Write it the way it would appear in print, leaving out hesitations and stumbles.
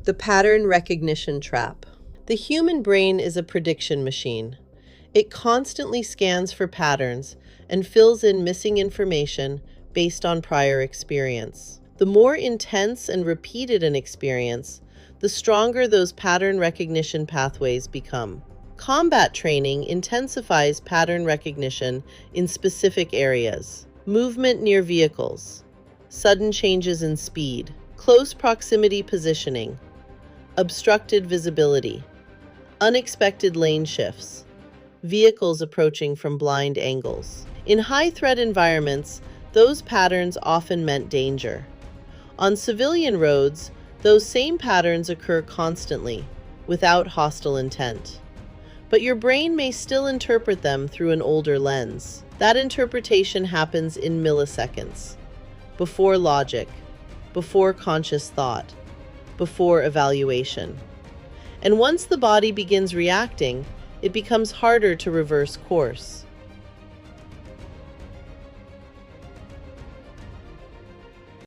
The pattern recognition trap. The human brain is a prediction machine. It constantly scans for patterns and fills in missing information based on prior experience. The more intense and repeated an experience, the stronger those pattern recognition pathways become. Combat training intensifies pattern recognition in specific areas: movement near vehicles, sudden changes in speed, close proximity positioning, obstructed visibility, unexpected lane shifts, vehicles approaching from blind angles. In high-threat environments, those patterns often meant danger. On civilian roads, those same patterns occur constantly, without hostile intent. But your brain may still interpret them through an older lens. That interpretation happens in milliseconds, before logic, before conscious thought, before evaluation. And once the body begins reacting, it becomes harder to reverse course.